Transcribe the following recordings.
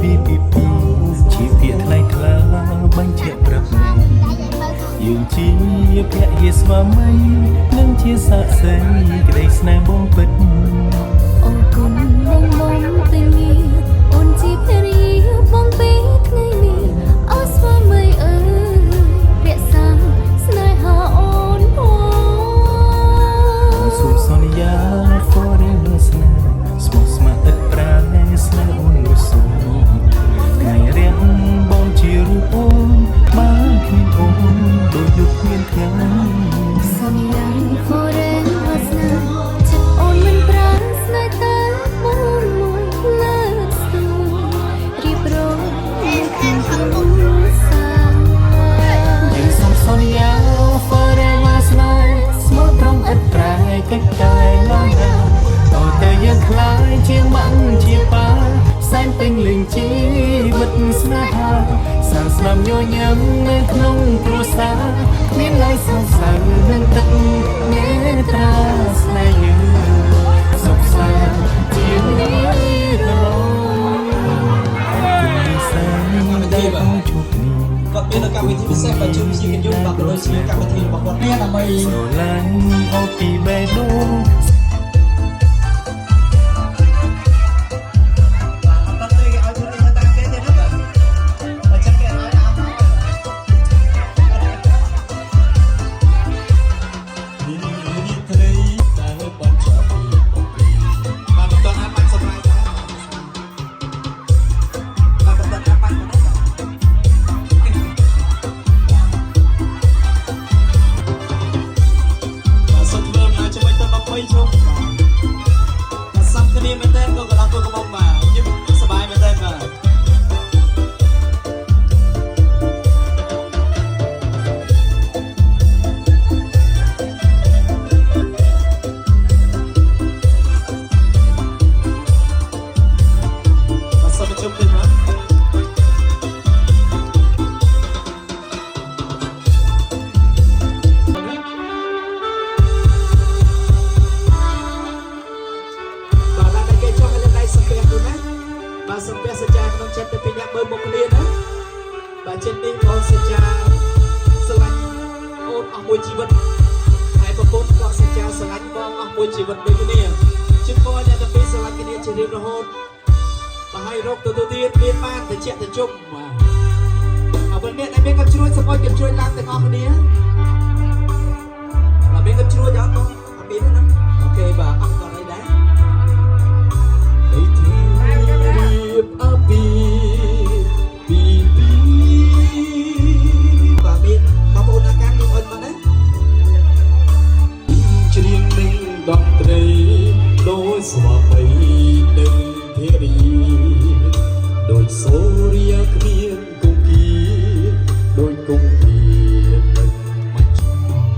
ពីជាភាកថ្លៃថ្លាបាញ់ជាប្រាប់យើងជាភរិយាស្វាមីនឹងជាសាក្សីក្តីស្នេហ៍បងពិតអូគុណបងពេញងារអូនជាភរិយាបងពេលថ្ងៃនេះអូស្វាមីអើយរក្សាស្នេហាអូនផងសូមសន្យា forever ស្នេហ៍ស្មោះស្ម័គ្រឥតប្រែស្នេហ៍អូននោះសូមថ្ងៃរៀងបងជារូបអូនបានគ្មានអូនដូចយុគមានថ្ងៃសន្យា forever ស្នេហ៍ចិត្តអូនមិនប្រានស្នេហ៍តែមួយលើស្ទួយរៀបរងក្នុងខ្លួនសាយើងសូមសន្យា forever ស្នេហ៍ស្មោះត្រង់ឥតប្រែកិច្ចតែឡើយតើតែយើងខ្លាយជាម៉ាក់ជាប៉ាសែនពេញលេងជីវិតស្នេហាសាស្នាមញញឹមនៅក្នុងគ្រួសារគ្មានឡើយសង្ស័យនឹងទឹកមេត្រាស្នេហ៍យើងសុខសាន្តជានិរន្តរ៍សែនដែលបងជួបគ្នាគាត់មានកម្មវិធីពិសេសបញ្ជូនជាកញ្ញុបាទក៏ដូចជាកម្មវិធីរបស់គាត់នេះដើម្បីស្រឡាញ់អូពីបេះដូងសំភារសច្ចាក្នុងចិត្តទៅពីអ្នកមើលមុខគ្នាណាបាទចិត្តនេះបងសច្ចាស្រឡាញ់អូនអស់មួយជីវិតហើយប្រពន្ធក៏សច្ចាស្រឡាញ់បងអស់មួយជីវិតដូចគ្នាជិតបងអ្នកទាំងពីរស្រឡាញ់គ្នាជារៀងរហូតបើឲ្យរកទៅទៀតមានបានទៅជាក់ទៅជុំបាទអរគុណអ្នកដែលមានកំជ្រួយសូមអោយកញ្ជួយឡើងទាំងអស់គ្នាបាទមានកំជ្រួយអត់បងអត់មានទេណាអូខេបាទអរគុណហើយដែរអពីបាទមានបងប្អូនអាការខ្ញុំអត់មកណាច្រៀងនឹងតន្ត្រីដោយស្វាមីនិងភរិយាដោយសូរិយាគ្មានគង្គាដោយគង្គាមិនមិន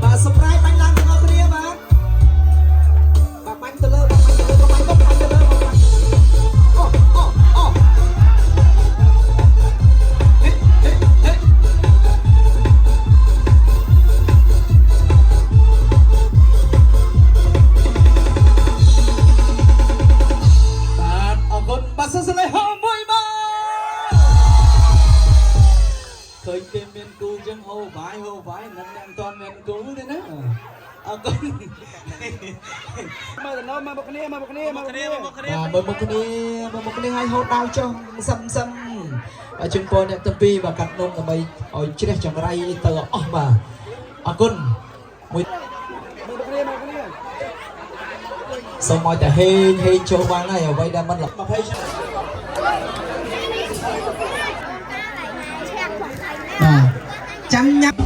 បាទសម្រាប់បាញ់ឡើងទាំងអស់គ្នាបាទបាញ់ទៅលើបាញ់ទៅលើបាញ់ទៅលើអូឃើញគេមានគូចឹងហូរបាយនឹងអ្នកមិនទាន់មានគូទេណាអរគុណមកដល់មកគ្នាមើលមុខគ្នាឲ្យហូតដល់ចុះសឹមជូនពរអ្នកទាំងពីរបាទកាត់នំដើម្បីឲ្យជ្រះចង្រៃទៅអស់បាទអរគុណមួយសូមឲ្យតែហេងចូលបានហើយអ្វីដែលមិន20ចាំញ៉ាំ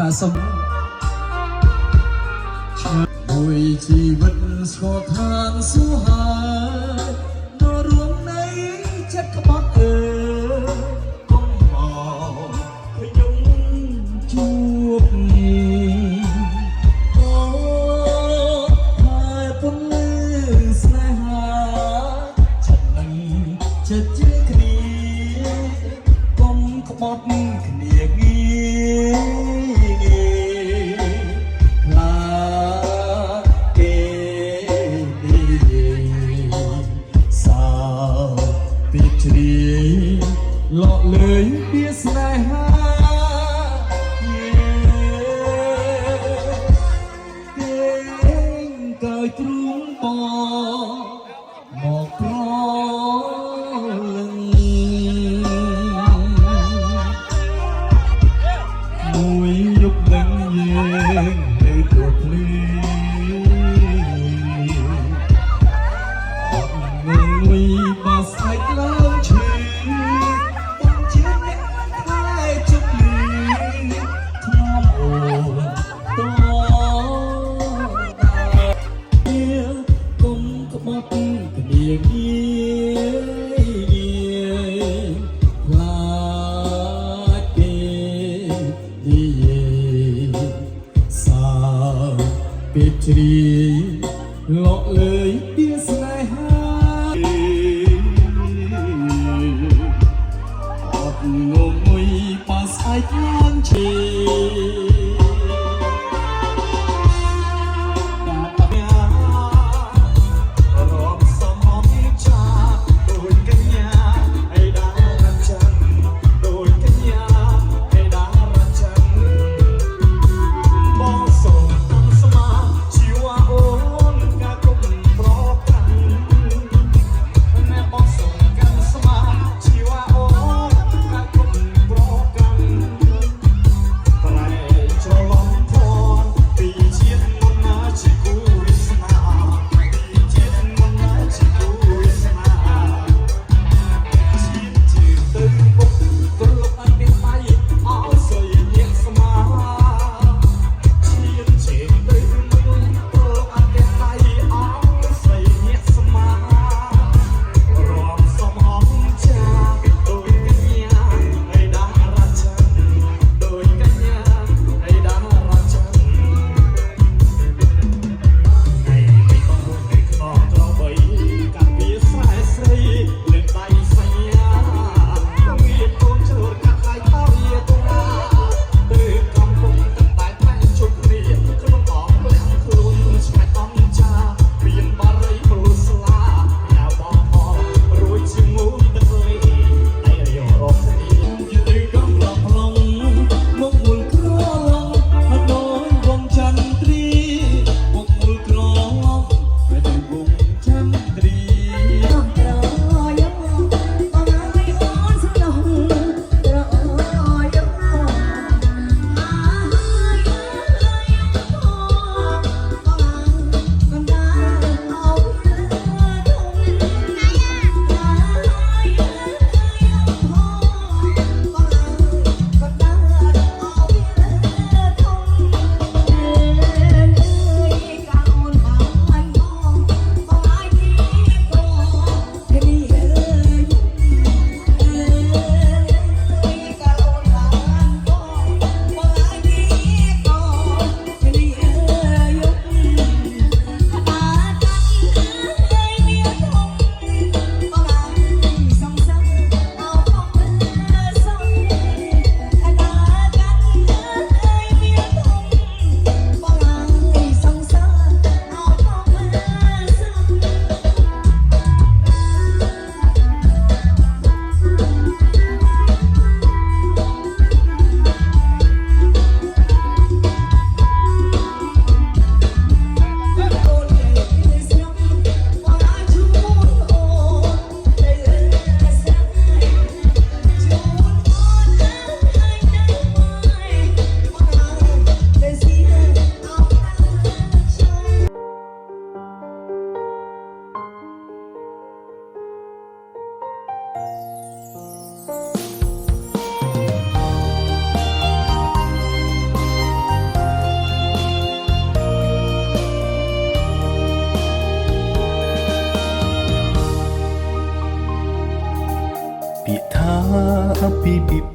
បាទសូមមួយជីវិតស្គាល់ឋានសួគ៌ហើយនៅរួមនៃចិត្ត ចិត្តជាគ្នាកុំក្បត់គ្នាងាឡាគេសាពីជ្រាយលក់លើយពីស្នេហាកើយទ្រូងបមកប្រលឹងមួយយប់នឹងយើងនៅព្រោះភ្លឺអត់នឹងមួយបាស្អែកឡើងឈឺបងជាអ្នកខ្លាយជប់លឺថ្នមអូនតគុំក្បត់គ្នាងាឡាគេនិយាយសាពីជ្រាយលក់លើយពីស្នេហាអត់ងងមួយប៉ាស្អែកឡើងឈឺ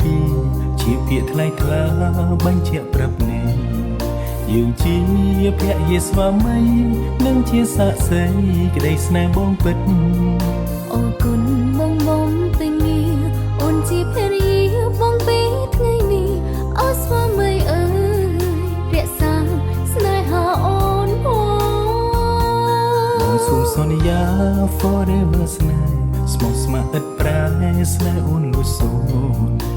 ពីជាពាក្យថ្លៃថ្លាបញ្ជាក់ប្រាប់អ្នកយើងជាភរិយាស្វាមីនិងជាសាក្សីក្តីស្នេហ៍បងពិតអរគុណបង ស្នេហ៍អូនលួចសូន